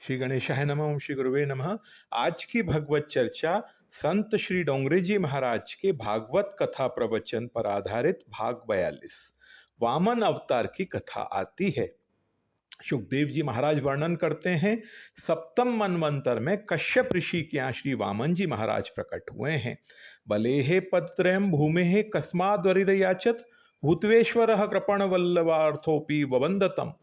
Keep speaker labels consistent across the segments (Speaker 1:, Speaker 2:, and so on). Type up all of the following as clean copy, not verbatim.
Speaker 1: श्री गणेशाय नमः। ओम श्री गुरुवे नमः। आज की भगवत चर्चा संत श्री डोंगरे जी महाराज के भागवत कथा प्रवचन पर आधारित भाग 42 वामन अवतार की कथा आती है। सुखदेव जी महाराज वर्णन करते हैं, सप्तम मनवंतर में कश्यप ऋषि के यहाँ श्री वामन जी महाराज प्रकट हुए हैं। बलेहे पदत्रयम भूमे कस्माद्वरिरयाचत भूतवेश्वर कृपण वल्लभार्थोपि ववंदतम।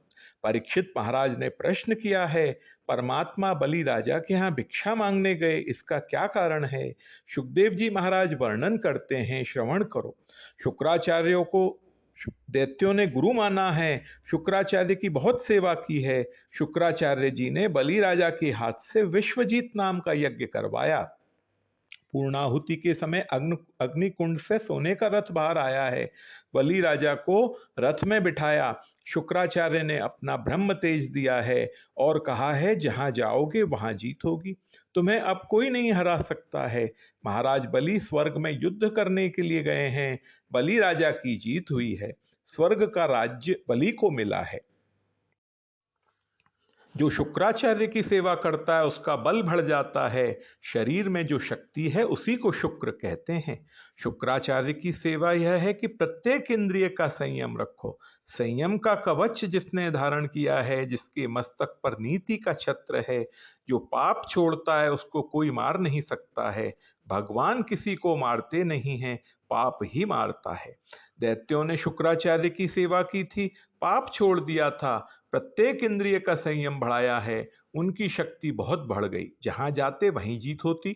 Speaker 1: परीक्षित महाराज ने प्रश्न किया है, परमात्मा बलि राजा के यहाँ भिक्षा मांगने गए, इसका क्या कारण है? सुखदेव जी महाराज वर्णन करते हैं, श्रवण करो। शुक्राचार्यों को दैत्यों ने गुरु माना है, शुक्राचार्य की बहुत सेवा की है। शुक्राचार्य जी ने बलि राजा के हाथ से विश्वजीत नाम का यज्ञ करवाया। पूर्णाहुति के समय अग्निकुंड से सोने का रथ बाहर आया है। बलि राजा को रथ में बिठाया। शुक्राचार्य ने अपना ब्रह्म तेज दिया है और कहा है, जहां जाओगे वहां जीत होगी, तुम्हें अब कोई नहीं हरा सकता है। महाराज बलि स्वर्ग में युद्ध करने के लिए गए हैं। बलि राजा की जीत हुई है, स्वर्ग का राज्य बलि को मिला है। जो शुक्राचार्य की सेवा करता है उसका बल बढ़ जाता है। शरीर में जो शक्ति है उसी को शुक्र कहते हैं। शुक्राचार्य की सेवा यह है कि प्रत्येक इंद्रिय का संयम रखो। संयम का कवच जिसने धारण किया है, जिसके मस्तक पर नीति का छत्र है, जो पाप छोड़ता है उसको कोई मार नहीं सकता है। भगवान किसी को मारते नहीं हैं, पाप ही मारता है। दैत्यों ने शुक्राचार्य की सेवा की थी, पाप छोड़ दिया था, प्रत्येक इंद्रिय का संयम बढ़ाया है, उनकी शक्ति बहुत बढ़ गई, जहां जाते वहीं जीत होती।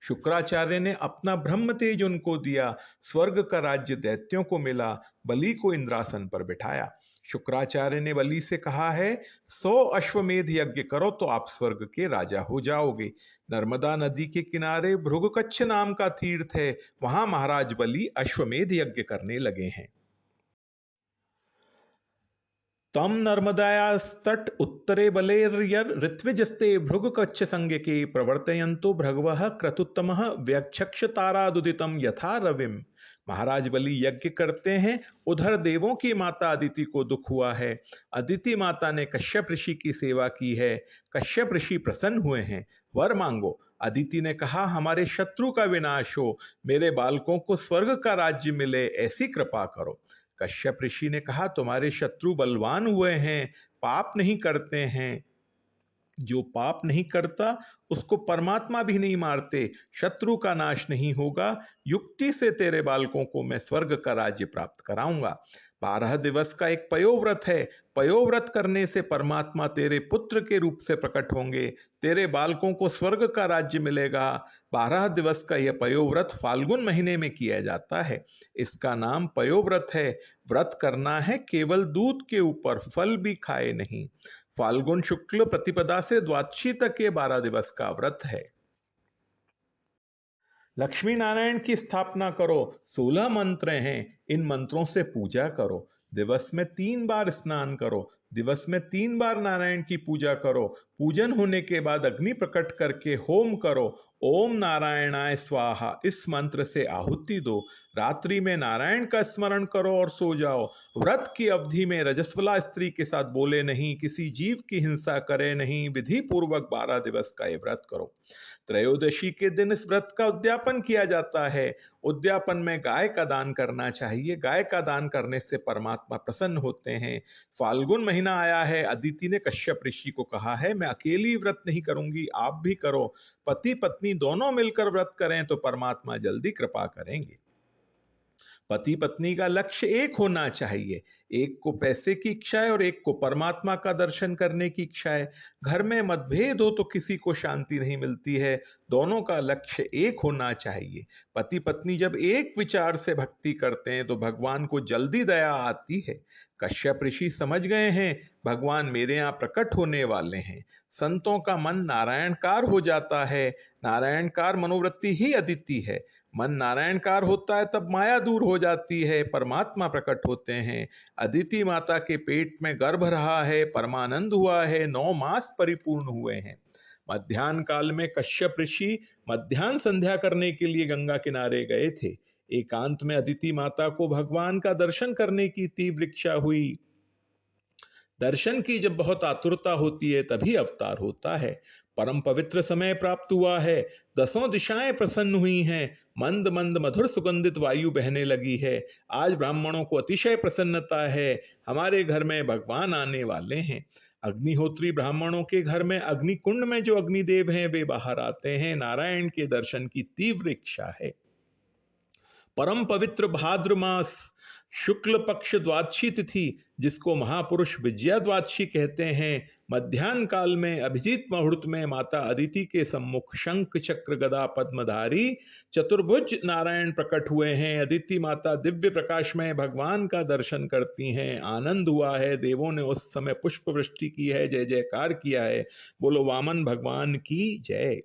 Speaker 1: शुक्राचार्य ने अपना ब्रह्म तेज उनको दिया, स्वर्ग का राज्य दैत्यों को मिला, बलि को इंद्रासन पर बिठाया। शुक्राचार्य ने बलि से कहा है, 100 अश्वमेध यज्ञ करो तो आप स्वर्ग के राजा हो जाओगे। नर्मदा नदी के किनारे भृगुकच्छ नाम का तीर्थ है, वहां महाराज बलि अश्वमेध यज्ञ करने लगे हैं। तम नर्मदायास्तट उत्तरे बलेर्यर ऋत्विजस्ते भृगुकच्छ संज्ञके प्रवर्तयन्तो भृगवः क्रतुत्तमः व्यक्षक्ष तारादुदितम यथा रविम। महाराज बलि यज्ञ करते हैं, उधर देवों की माता अदिति को दुख हुआ है। अदिति माता ने कश्यप ऋषि की सेवा की है, कश्यप ऋषि प्रसन्न हुए हैं, वर मांगो। अदिति ने कहा, हमारे शत्रु का विनाश हो, मेरे बालकों को स्वर्ग का राज्य मिले, ऐसी कृपा करो। कश्यप ऋषि ने कहा, तुम्हारे शत्रु बलवान हुए हैं, पाप नहीं करते हैं। जो पाप नहीं करता उसको परमात्मा भी नहीं मारते, शत्रु का नाश नहीं होगा। युक्ति से तेरे बालकों को मैं स्वर्ग का राज्य प्राप्त कराऊंगा। 12 दिवस का एक पयोव्रत है, पयोव्रत करने से परमात्मा तेरे पुत्र के रूप से प्रकट होंगे, तेरे बालकों को स्वर्ग का राज्य मिलेगा। 12 दिवस का यह पयोव्रत फाल्गुन महीने में किया जाता है, इसका नाम पयोव्रत है। व्रत करना है केवल दूध के ऊपर, फल भी खाए नहीं। फाल्गुन शुक्ल प्रतिपदा से द्वादशी तक ये 12 दिवस का व्रत है। लक्ष्मी नारायण की स्थापना करो, 16 मंत्र हैं, इन मंत्रों से पूजा करो। दिवस में 3 बार स्नान करो, दिवस में 3 बार नारायण की पूजा करो। पूजन होने के बाद अग्नि प्रकट करके होम करो, ओम नारायणाय स्वाहा, इस मंत्र से आहुति दो। रात्रि में नारायण का स्मरण करो और सो जाओ। व्रत की अवधि में रजस्वला स्त्री के साथ बोले नहीं, किसी जीव की हिंसा करे नहीं, विधि पूर्वक 12 दिवस का ये व्रत करो। त्रयोदशी के दिन इस व्रत का उद्यापन किया जाता है। उद्यापन में गाय का दान करना चाहिए, गाय का दान करने से परमात्मा प्रसन्न होते हैं। फाल्गुन महीना आया है, अदिति ने कश्यप ऋषि को कहा है, मैं अकेली व्रत नहीं करूंगी, आप भी करो। पति पत्नी दोनों मिलकर व्रत करें तो परमात्मा जल्दी कृपा करेंगे। पति पत्नी का लक्ष्य एक होना चाहिए, एक को पैसे की इच्छा है और एक को परमात्मा का दर्शन करने की इच्छा है। घर में मतभेद हो तो किसी को शांति नहीं मिलती है, दोनों का लक्ष्य एक होना चाहिए। पति पत्नी जब एक विचार से भक्ति करते हैं तो भगवान को जल्दी दया आती है। कश्यप ऋषि समझ गए हैं, भगवान मेरे यहाँ प्रकट होने वाले हैं। संतों का मन नारायणकार हो जाता है, नारायणकार मनोवृत्ति ही अदिति है। मन नारायणकार होता है तब माया दूर हो जाती है, परमात्मा प्रकट होते हैं। अदिति माता के पेट में गर्भ रहा है, परमानंद हुआ है, 9 मास परिपूर्ण हुए हैं। मध्याह्न काल में कश्यप ऋषि मध्याह्न संध्या करने के लिए गंगा किनारे गए थे। एकांत में अदिति माता को भगवान का दर्शन करने की तीव्र इच्छा हुई। दर्शन की जब बहुत आतुरता होती है तभी अवतार होता है। परम पवित्र समय प्राप्त हुआ है, दसों दिशाएं प्रसन्न हुई हैं, मंद मंद मधुर सुगंधित वायु बहने लगी है। आज ब्राह्मणों को अतिशय प्रसन्नता है, हमारे घर में भगवान आने वाले हैं। अग्निहोत्री ब्राह्मणों के घर में अग्नि कुंड में जो अग्निदेव हैं वे बाहर आते हैं। नारायण के दर्शन की तीव्र इच्छा है। परम पवित्र भाद्र मास शुक्ल पक्ष द्वादशी तिथि, जिसको महापुरुष विजया द्वादशी कहते हैं, मध्यान्ह काल में अभिजीत मुहूर्त में माता अदिति के सम्मुख शंख चक्र गदा पद्मधारी चतुर्भुज नारायण प्रकट हुए हैं। अदिति माता दिव्य प्रकाश में भगवान का दर्शन करती हैं। आनंद हुआ है, देवों ने उस समय पुष्प वृष्टि की है, जय जयकार किया है। बोलो वामन भगवान की जय।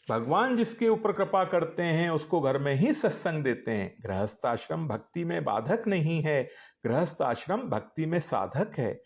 Speaker 1: भगवान जिसके ऊपर कृपा करते हैं उसको घर में ही सत्संग देते हैं। गृहस्थ आश्रम भक्ति में बाधक नहीं है, गृहस्थ आश्रम भक्ति में साधक है।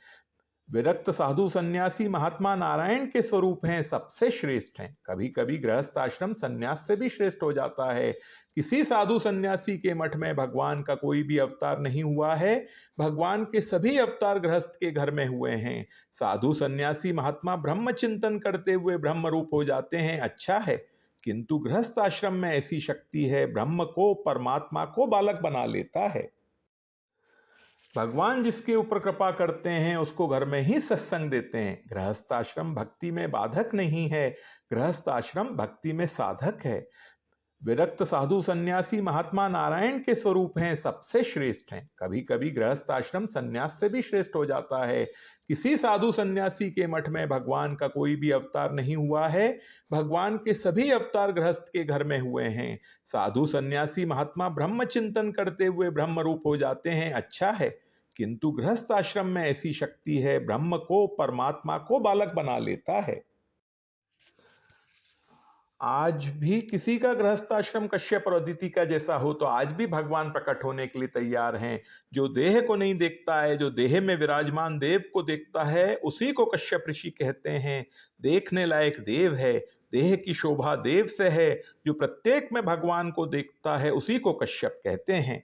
Speaker 1: विरक्त साधु सन्यासी महात्मा नारायण के स्वरूप हैं, सबसे श्रेष्ठ हैं। कभी कभी गृहस्थ आश्रम सन्यास से भी श्रेष्ठ हो जाता है। किसी साधु सन्यासी के मठ में भगवान का कोई भी अवतार नहीं हुआ है, भगवान के सभी अवतार गृहस्थ के घर में हुए हैं। साधु सन्यासी महात्मा ब्रह्म चिंतन करते हुए ब्रह्म रूप हो जाते हैं, अच्छा है। किंतु गृहस्थ आश्रम में ऐसी शक्ति है, ब्रह्म को परमात्मा को बालक बना लेता है। भगवान जिसके ऊपर कृपा करते हैं उसको घर में ही सत्संग देते हैं। गृहस्थ आश्रम भक्ति में बाधक नहीं है, गृहस्थ आश्रम भक्ति में साधक है। विरक्त साधु सन्यासी महात्मा नारायण के स्वरूप हैं, सबसे श्रेष्ठ हैं। कभी कभी गृहस्थ आश्रम सन्यास से भी श्रेष्ठ हो जाता है। किसी साधु सन्यासी के मठ में भगवान का कोई भी अवतार नहीं हुआ है, भगवान के सभी अवतार गृहस्थ के घर में हुए हैं। साधु सन्यासी महात्मा ब्रह्म चिंतन करते हुए ब्रह्म रूप हो जाते हैं, अच्छा है। किंतु गृहस्थ आश्रम में ऐसी शक्ति है, ब्रह्म को परमात्मा को बालक बना लेता है। आज भी किसी का गृहस्थ आश्रम कश्यप और अदिति का जैसा हो तो आज भी भगवान प्रकट होने के लिए तैयार हैं। जो देह को नहीं देखता है, जो देह में विराजमान देव को देखता है, उसी को कश्यप ऋषि कहते हैं। देखने लायक देव है, देह की शोभा देव से है। जो प्रत्येक में भगवान को देखता है उसी को कश्यप कहते हैं।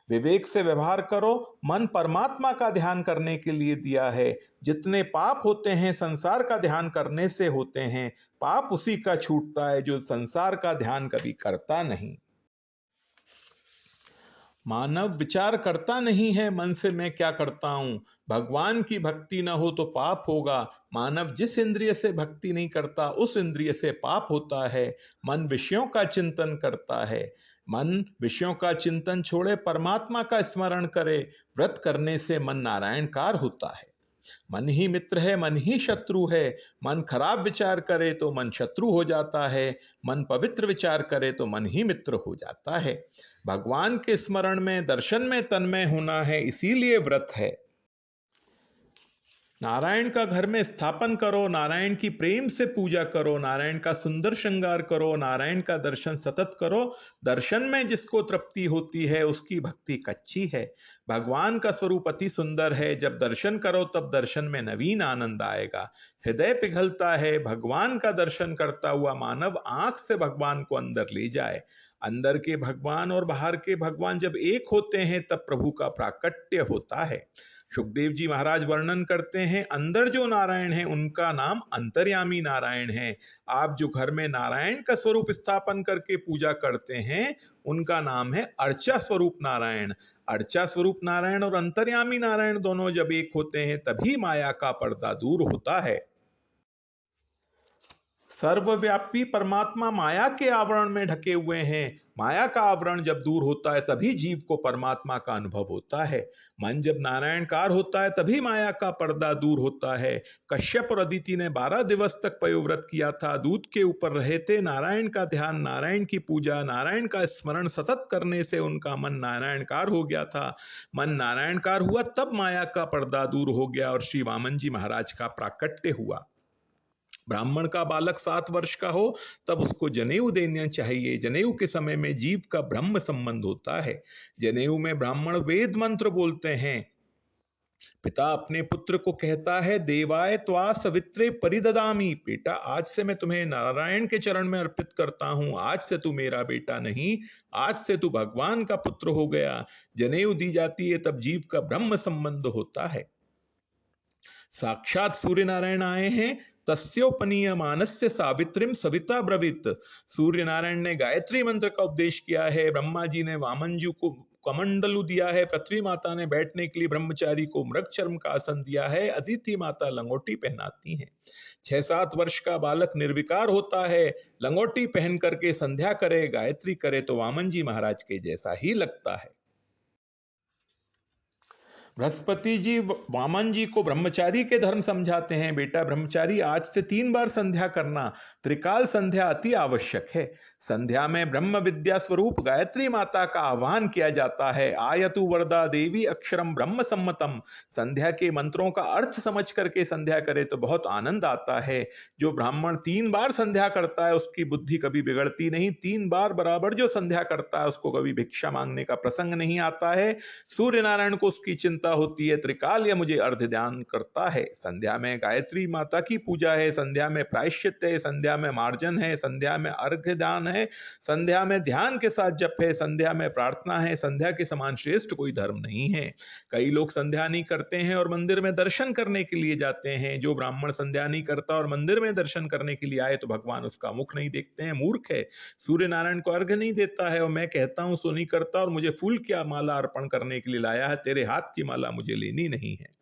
Speaker 1: विवेक से व्यवहार करो, मन परमात्मा का ध्यान करने के लिए दिया है। जितने पाप होते हैं संसार का ध्यान करने से होते हैं। पाप उसी का छूटता है जो संसार का ध्यान कभी करता नहीं। मानव विचार करता नहीं है मन से मैं क्या करता हूं। भगवान की भक्ति न हो तो पाप होगा। मानव जिस इंद्रिय से भक्ति नहीं करता उस इंद्रिय से पाप होता है। मन विषयों का चिंतन करता है, मन विषयों का चिंतन छोड़े परमात्मा का स्मरण करे। व्रत करने से मन नारायणकार होता है। मन ही मित्र है, मन ही शत्रु है। मन खराब विचार करे तो मन शत्रु हो जाता है, मन पवित्र विचार करे तो मन ही मित्र हो जाता है। भगवान के स्मरण में दर्शन में तन्मय होना है, इसीलिए व्रत है। नारायण का घर में स्थापन करो, नारायण की प्रेम से पूजा करो, नारायण का सुंदर श्रृंगार करो, नारायण का दर्शन सतत करो। दर्शन में जिसको तृप्ति होती है उसकी भक्ति कच्ची है। भगवान का स्वरूप अति सुंदर है, जब दर्शन करो तब दर्शन में नवीन आनंद आएगा। हृदय पिघलता है भगवान का दर्शन करता हुआ मानव आंख से भगवान को अंदर ले जाए। अंदर के भगवान और बाहर के भगवान जब एक होते हैं तब प्रभु का प्राकट्य होता है। सुखदेव जी महाराज वर्णन करते हैं, अंदर जो नारायण है उनका नाम अंतर्यामी नारायण है। आप जो घर में नारायण का स्वरूप स्थापन करके पूजा करते हैं उनका नाम है अर्चा स्वरूप नारायण। अर्चा स्वरूप नारायण और अंतर्यामी नारायण दोनों जब एक होते हैं तभी माया का पर्दा दूर होता है। सर्वव्यापी परमात्मा माया के आवरण में ढके हुए हैं। माया का आवरण जब दूर होता है तभी जीव को परमात्मा का अनुभव होता है। मन जब नारायणकार होता है तभी माया का पर्दा दूर होता है। कश्यप और अदिति ने 12 दिवस तक पयोव्रत किया था, दूध के ऊपर रहे थे। नारायण का ध्यान, नारायण की पूजा, नारायण का स्मरण सतत करने से उनका मन नारायणकार हो गया था। मन नारायणकार हुआ तब माया का पर्दा दूर हो गया और श्री वामन जी महाराज का प्राकट्य हुआ। ब्राह्मण का बालक 7 वर्ष का हो तब उसको जनेऊ देना चाहिए। जनेऊ के समय में जीव का ब्रह्म संबंध होता है। जनेऊ में ब्राह्मण वेद मंत्र बोलते हैं। पिता अपने पुत्र को कहता है, देवाय त्वा सवित्रे परिददामी, बेटा आज से मैं तुम्हें नारायण के चरण में अर्पित करता हूं, आज से तू मेरा बेटा नहीं, आज से तू भगवान का पुत्र हो गया। जनेऊ दी जाती है तब जीव का ब्रह्म संबंध होता है। साक्षात सूर्य नारायण आए हैं, तस्योपनीय मानस्य सावित्रीम सविता ब्रवीत। सूर्य नारायण ने गायत्री मंत्र का उपदेश किया है, ब्रह्मा जी ने वामन जी को कमंडलू दिया है, पृथ्वी माता ने बैठने के लिए ब्रह्मचारी को मृग चर्म का आसन दिया है, अदिति माता लंगोटी पहनाती हैं। 6-7 वर्ष का बालक निर्विकार होता है, लंगोटी पहन करके संध्या करे, गायत्री करे तो वामन जी महाराज के जैसा ही लगता है। बृहस्पति जी वामन जी को ब्रह्मचारी के धर्म समझाते हैं, बेटा ब्रह्मचारी आज से 3 बार संध्या करना, त्रिकाल संध्या अति आवश्यक है। संध्या में ब्रह्म विद्या स्वरूप गायत्री माता का आह्वान किया जाता है, आयतु वरदा देवी अक्षरम ब्रह्म सम्मतम। संध्या के मंत्रों का अर्थ समझ करके संध्या करे तो बहुत आनंद आता है। जो ब्राह्मण 3 बार संध्या करता है उसकी बुद्धि कभी बिगड़ती नहीं, 3 बार बराबर जो संध्या करता है उसको कभी भिक्षा मांगने का प्रसंग नहीं आता है। सूर्य नारायण को उसकी चिंता होती है, त्रिकाल या मुझे अर्ध ध्यान करता है। संध्या में गायत्री माता की पूजा है, संध्या में प्रायश्चित है, संध्या में मार्जन है, संध्या में अर्घ्य दान है, संध्या में ध्यान के साथ जप है, संध्या में प्रार्थना है। संध्या के समान श्रेष्ठ कोई धर्म नहीं है। कई लोग संध्या नहीं करते हैं और मंदिर में दर्शन करने के लिए जाते हैं। जो ब्राह्मण संध्या नहीं करता और मंदिर में दर्शन करने के लिए आए तो भगवान उसका मुख नहीं देखते हैं, मूर्ख है। सूर्य नारायण को अर्घ्य नहीं देता है और मैं कहता हूं सो नहीं करता और मुझे फूल क्या माला अर्पण करने के लिए लाया है, तेरे हाथ की माला मुझे लेनी नहीं है।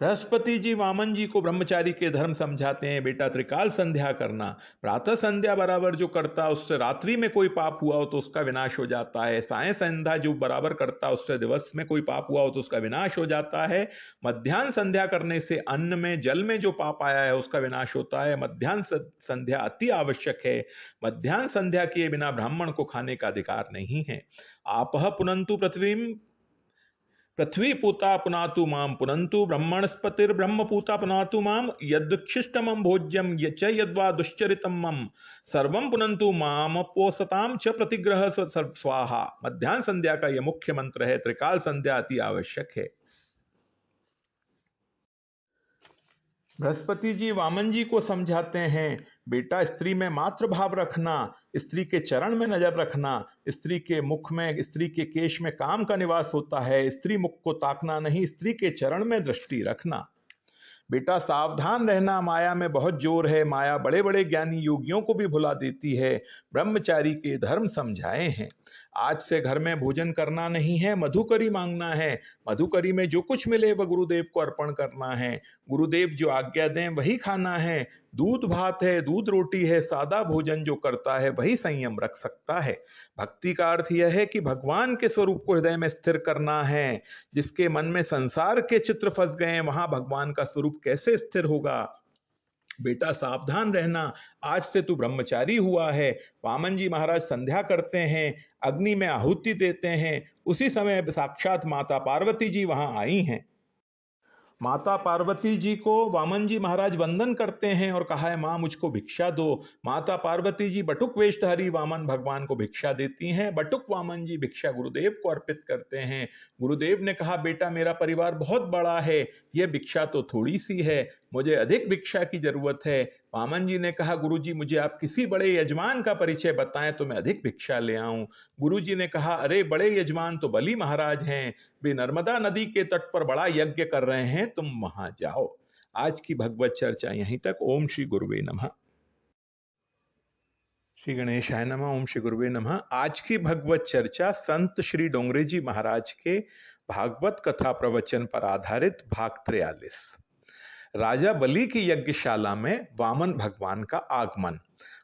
Speaker 1: बृहस्पति जी वामन जी को ब्रह्मचारी के धर्म समझाते हैं, बेटा त्रिकाल संध्या करना, प्रातः संध्या बराबर जो करता उससे रात्रि में कोई पाप हुआ हो तो उसका विनाश हो जाता है। साय संध्या जो बराबर करता उससे दिवस में कोई पाप हुआ हो तो उसका विनाश हो जाता है। मध्याह्न संध्या करने से अन्न में जल में जो पाप आया है उसका विनाश होता है। मध्याह्न संध्या अति आवश्यक है। मध्याह्न संध्या किए बिना ब्राह्मण को खाने का अधिकार नहीं है। आपह पुनंतु पृथ्वी पूता पुनातु माम पुनंतु ब्रह्मणस्पतिर ब्रह्म पूता पुनातु माम यदुच्छिष्टमं भोज्यम च यद्वा दुश्चरितम मम सर्वम पुनंतु माम पोसताम च प्रतिग्रह स्वाहा। मध्याह्न संध्या का यह मुख्य मंत्र है। त्रिकाल संध्या अति आवश्यक है। बृहस्पति जी वामन जी को समझाते हैं, बेटा स्त्री में मातृ भाव रखना, स्त्री के चरण में नजर रखना, स्त्री के मुख में, स्त्री के केश में काम का निवास होता है। स्त्री मुख को ताकना नहीं, स्त्री के चरण में दृष्टि रखना। बेटा सावधान रहना, माया में बहुत जोर है। माया बड़े बड़े ज्ञानी योगियों को भी भुला देती है। ब्रह्मचारी के धर्म समझाए हैं। आज से घर में भोजन करना नहीं है, मधुकरी मांगना है। मधुकरी में जो कुछ मिले वह गुरुदेव को अर्पण करना है। गुरुदेव जो आज्ञा दें वही खाना है। दूध भात है, दूध रोटी है, सादा भोजन जो करता है वही संयम रख सकता है। भक्ति का अर्थ यह है कि भगवान के स्वरूप को हृदय में स्थिर करना है। जिसके मन में संसार के चित्र फंस गए हैं वहां भगवान का स्वरूप कैसे स्थिर होगा। बेटा सावधान रहना, आज से तू ब्रह्मचारी हुआ है। वामन जी महाराज संध्या करते हैं, अग्नि में आहुति देते हैं। उसी समय साक्षात माता पार्वती जी वहां आई हैं। माता पार्वती जी को वामन जी महाराज वंदन करते हैं और कहा है, मां मुझको भिक्षा दो। माता पार्वती जी बटुक वेशधारी वामन भगवान को भिक्षा देती हैं। बटुक वामन जी भिक्षा गुरुदेव को अर्पित करते हैं। गुरुदेव ने कहा, बेटा मेरा परिवार बहुत बड़ा है, यह भिक्षा तो थोड़ी सी है, मुझे अधिक भिक्षा की जरूरत है। वामन जी ने कहा, गुरुजी मुझे आप किसी बड़े यजमान का परिचय बताएं तो मैं अधिक भिक्षा ले आऊं। गुरुजी ने कहा, अरे बड़े यजमान तो बलि महाराज हैं, वे नर्मदा नदी के तट पर बड़ा यज्ञ कर रहे हैं, तुम वहां जाओ। आज की भगवत चर्चा यहीं तक। ओम श्री गुरुवे नमः। श्री गणेशाय नमः। ओम श्री गुरुवे नमः। आज की भगवत चर्चा संत श्री डोंगरे जी महाराज के भागवत कथा प्रवचन पर आधारित भाग 43। राजा बलि की यज्ञशाला में वामन भगवान का आगमन।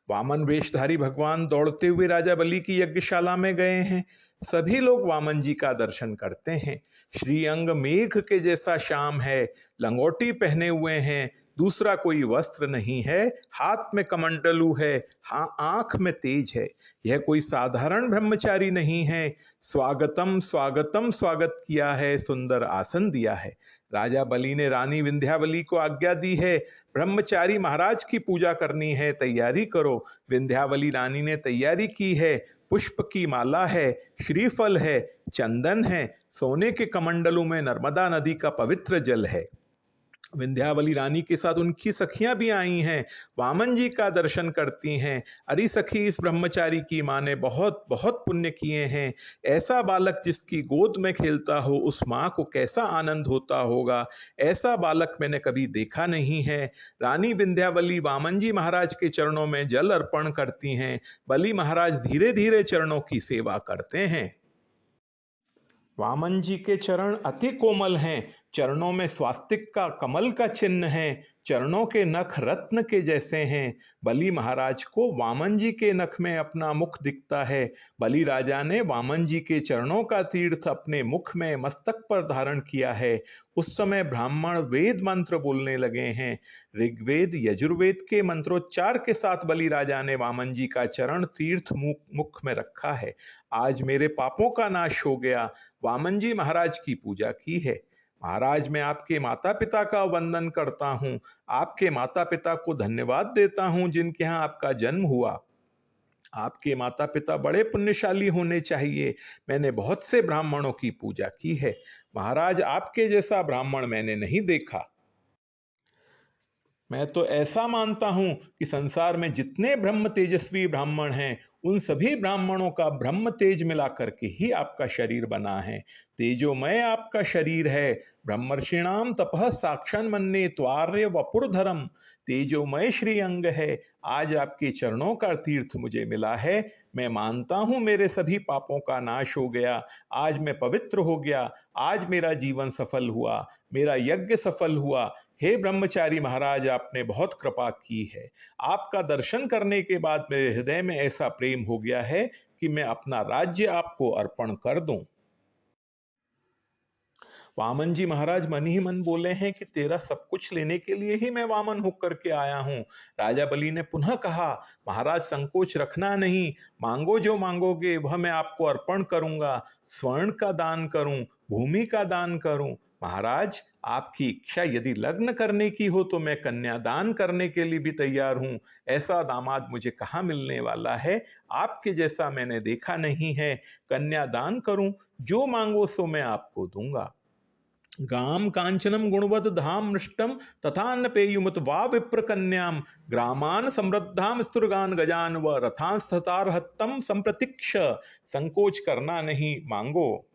Speaker 1: वामन वेशधारी भगवान दौड़ते हुए राजा बलि की यज्ञशाला में गए हैं। सभी लोग वामन जी का दर्शन करते हैं। श्री अंग मेघ के जैसा श्याम है, लंगोटी पहने हुए हैं, दूसरा कोई वस्त्र नहीं है, हाथ में कमंडलू है, हाँ आंख में तेज है। यह कोई साधारण ब्रह्मचारी नहीं है। स्वागतम स्वागतम स्वागत किया है, सुंदर आसन दिया है। राजा बलि ने रानी विंध्यावली को आज्ञा दी है, ब्रह्मचारी महाराज की पूजा करनी है, तैयारी करो। विंध्यावली रानी ने तैयारी की है। पुष्प की माला है, श्रीफल है, चंदन है, सोने के कमंडलों में नर्मदा नदी का पवित्र जल है। विंध्यावली रानी के साथ उनकी सखियां भी आई हैं, वामन जी का दर्शन करती हैं। अरे सखी, इस ब्रह्मचारी की माँ ने बहुत बहुत पुण्य किए हैं। ऐसा बालक जिसकी गोद में खेलता हो, उस माँ को कैसा आनंद होता होगा। ऐसा बालक मैंने कभी देखा नहीं है। रानी विंध्यावली वामन जी महाराज के चरणों में जल अर्पण करती हैं। बलि महाराज धीरे धीरे चरणों की सेवा करते हैं। वामन जी के चरण अति कोमल हैं, चरणों में स्वास्तिक का कमल का चिन्ह है, चरणों के नख रत्न के जैसे हैं। बलि महाराज को वामन जी के नख में अपना मुख दिखता है। बलि राजा ने वामन जी के चरणों का तीर्थ अपने मुख में मस्तक पर धारण किया है। उस समय ब्राह्मण वेद मंत्र बोलने लगे हैं। ऋग्वेद यजुर्वेद के मंत्रोच्चार के साथ बलि राजा ने वामन जी का चरण तीर्थ मुख में रखा है। आज मेरे पापों का नाश हो गया। वामन जी महाराज की पूजा की है। महाराज, मैं आपके माता पिता का वंदन करता हूँ। आपके माता पिता को धन्यवाद देता हूँ जिनके यहाँ आपका जन्म हुआ। आपके माता पिता बड़े पुण्यशाली होने चाहिए। मैंने बहुत से ब्राह्मणों की पूजा की है। महाराज, आपके जैसा ब्राह्मण मैंने नहीं देखा। मैं तो ऐसा मानता हूं कि संसार में जितने ब्रह्म तेजस्वी ब्राह्मण हैं, उन सभी ब्राह्मणों का ब्रह्म तेज मिलाकर के ही आपका शरीर बना है। तेजोमय आपका शरीर है। ब्रह्मर्षिणाम तपः साक्षान् मन्ये त्वार्य वपुर्धरम। तेजोमय श्री अंग है। आज आपके चरणों का तीर्थ मुझे मिला है। मैं मानता हूं मेरे सभी पापों का नाश हो गया। आज मैं पवित्र हो गया। आज मेरा जीवन सफल हुआ, मेरा यज्ञ सफल हुआ। हे ब्रह्मचारी महाराज, आपने बहुत कृपा की है। आपका दर्शन करने के बाद मेरे हृदय में ऐसा प्रेम हो गया है कि मैं अपना राज्य आपको अर्पण कर दूं। वामन जी महाराज मन ही मन बोले हैं कि तेरा सब कुछ लेने के लिए ही मैं वामन होकर के आया हूं। राजा बलि ने पुनः कहा, महाराज संकोच रखना नहीं, मांगो जो मांगोगे वह मैं आपको अर्पण करूंगा। स्वर्ण का दान करूं, भूमि का दान करूं। महाराज, आपकी इच्छा यदि लग्न करने की हो तो मैं कन्यादान करने के लिए भी तैयार हूं। ऐसा दामाद मुझे कहाँ मिलने वाला है। आपके जैसा मैंने देखा नहीं है। कन्यादान करूं, जो मांगो सो मैं आपको दूंगा। गाम कांचनम गुणवद धाम मृष्टम तथान्न पेयुमत वा विप्र कन्याम ग्रामान समृद्धाम स्तुर्गान गजान व रथान स्थतार हत्तम संप्रतीक्ष। संकोच करना नहीं, मांगो।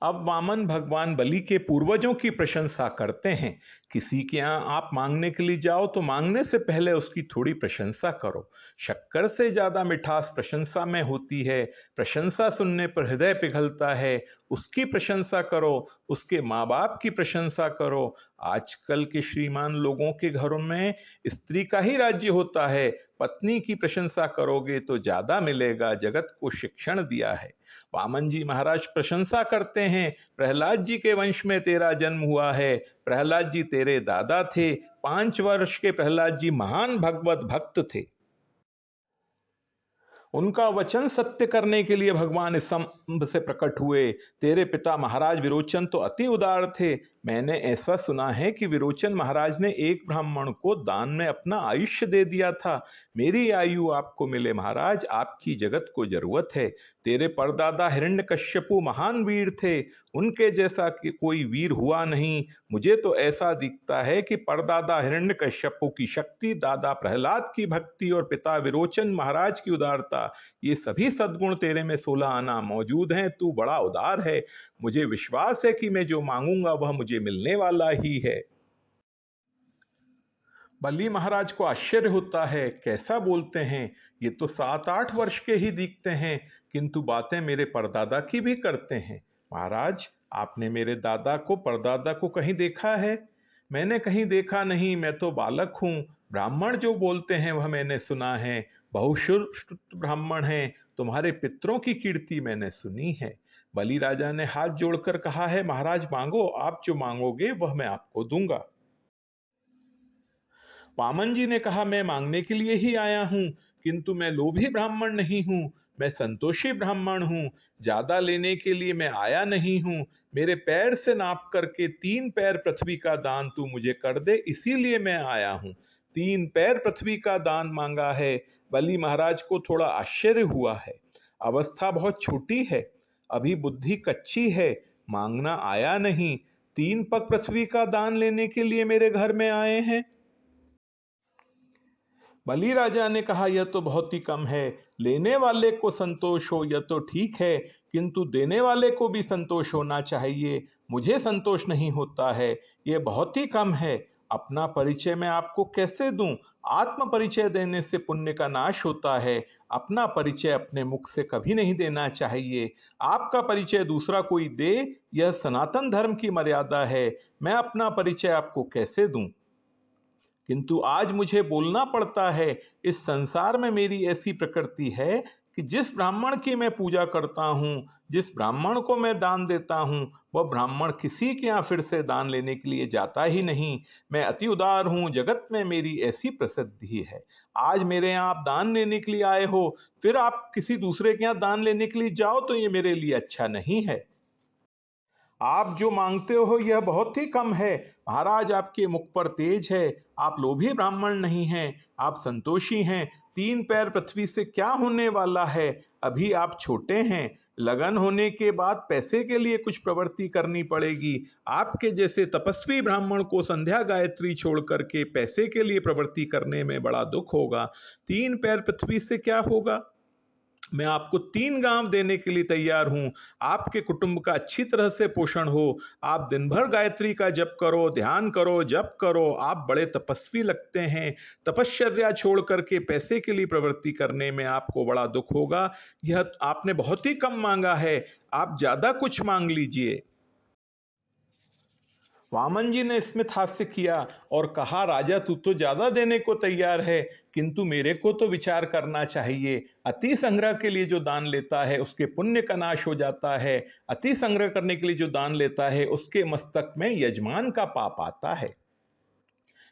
Speaker 1: अब वामन भगवान बलि के पूर्वजों की प्रशंसा करते हैं। किसी के यहां आप मांगने के लिए जाओ तो मांगने से पहले उसकी थोड़ी प्रशंसा करो। शक्कर से ज्यादा मिठास प्रशंसा में होती है। प्रशंसा सुनने पर हृदय पिघलता है। उसकी प्रशंसा करो, उसके माँ बाप की प्रशंसा करो। आजकल के श्रीमान लोगों के घरों में स्त्री का ही राज्य होता है। पत्नी की प्रशंसा करोगे तो ज्यादा मिलेगा। जगत को शिक्षण दिया है। वामन जी महाराज प्रशंसा करते हैं, प्रहलाद जी के वंश में तेरा जन्म हुआ है। प्रहलाद जी तेरे दादा थे। 5 वर्ष के प्रहलाद जी महान भगवत भक्त थे। उनका वचन सत्य करने के लिए भगवान इस स्तंभ से प्रकट हुए। तेरे पिता महाराज विरोचन तो अति उदार थे। मैंने ऐसा सुना है कि विरोचन महाराज ने एक ब्राह्मण को दान में अपना आयुष्य दे दिया था। मेरी आयु आपको मिले महाराज, आपकी जगत को जरूरत है। तेरे परदादा हिरण्यकश्यपु महान वीर थे। उनके जैसा कि कोई वीर हुआ नहीं। मुझे तो ऐसा दिखता है कि परदादा हिरण्यकश्यपु की शक्ति, दादा प्रहलाद की भक्ति और पिता विरोचन महाराज की उदारता, ये सभी सद्गुण तेरे में 16 आना मौजूद हैं। तू बड़ा उदार है। मुझे विश्वास है कि मैं जो मांगूंगा वह मुझे मिलने वाला ही है। बलि महाराज को आश्चर्य होता है, कैसा बोलते हैं। ये तो 7-8 वर्ष के ही दिखते हैं, किंतु बातें मेरे परदादा की भी करते हैं। महाराज, आपने मेरे दादा को परदादा को कहीं देखा है? मैंने कहीं देखा नहीं, मैं तो बालक हूं। ब्राह्मण जो बोलते हैं वह मैंने सुना है। बहुश्रुत ब्राह्मण हैं। तुम्हारे पितरों की कीर्ति मैंने सुनी है। बलि राजा ने हाथ जोड़कर कहा है, महाराज मांगो, आप जो मांगोगे वह मैं आपको दूंगा। वामन जी ने कहा, मैं मांगने के लिए ही आया हूं, किंतु मैं लोभी ब्राह्मण नहीं हूं। मैं संतोषी ब्राह्मण हूं। ज्यादा लेने के लिए मैं आया नहीं हूं। मेरे पैर से नाप करके 3 पैर पृथ्वी का दान तू मुझे कर दे, इसीलिए मैं आया हूं। 3 पैर पृथ्वी का दान मांगा है। बलि महाराज को थोड़ा आश्चर्य हुआ है। अवस्था बहुत छोटी है, अभी बुद्धि कच्ची है, मांगना आया नहीं, 3 पग पृथ्वी का दान लेने के लिए मेरे घर में आए हैं। बलि राजा ने कहा, यह तो बहुत ही कम है। लेने वाले को संतोष हो यह तो ठीक है, किंतु देने वाले को भी संतोष होना चाहिए। मुझे संतोष नहीं होता है, यह बहुत ही कम है। अपना परिचय मैं आपको कैसे दूं? आत्म परिचय देने से पुण्य का नाश होता है। अपना परिचय अपने मुख से कभी नहीं देना चाहिए। आपका परिचय दूसरा कोई दे, यह सनातन धर्म की मर्यादा है। मैं अपना परिचय आपको कैसे दूं? किंतु आज मुझे बोलना पड़ता है। इस संसार में मेरी ऐसी प्रकृति है कि जिस ब्राह्मण की मैं पूजा करता हूं, जिस ब्राह्मण को मैं दान देता हूं, वह ब्राह्मण किसी के यहां फिर से दान लेने के लिए जाता ही नहीं। मैं अति उदार हूं, जगत में मेरी ऐसी प्रसिद्धि है। आज मेरे यहां आप दान लेने के लिए आए हो, फिर आप किसी दूसरे के यहां दान लेने के लिए जाओ तो ये मेरे लिए अच्छा नहीं है। आप जो मांगते हो यह बहुत ही कम है। महाराज, आपके मुख पर तेज है। आप लोभी ब्राह्मण नहीं हैं, आप संतोषी हैं। 3 पैर पृथ्वी से क्या होने वाला है? अभी आप छोटे हैं। लगन होने के बाद पैसे के लिए कुछ प्रवृत्ति करनी पड़ेगी। आपके जैसे तपस्वी ब्राह्मण को संध्या गायत्री छोड़ करके पैसे के लिए प्रवृत्ति करने में बड़ा दुख होगा। 3 पैर पृथ्वी से क्या होगा? मैं आपको 3 गांव देने के लिए तैयार हूं। आपके कुटुंब का अच्छी तरह से पोषण हो। आप दिन भर गायत्री का जप करो, ध्यान करो, जप करो। आप बड़े तपस्वी लगते हैं। तपश्चर्या छोड़ करके पैसे के लिए प्रवृत्ति करने में आपको बड़ा दुख होगा। यह आपने बहुत ही कम मांगा है, आप ज्यादा कुछ मांग लीजिए। वामन जी ने स्मित हास्य किया और कहा, राजा तू तो ज्यादा देने को तैयार है, किंतु मेरे को तो विचार करना चाहिए। अति संग्रह के लिए जो दान लेता है उसके पुण्य का नाश हो जाता है। अति संग्रह करने के लिए जो दान लेता है उसके मस्तक में यजमान का पाप आता है।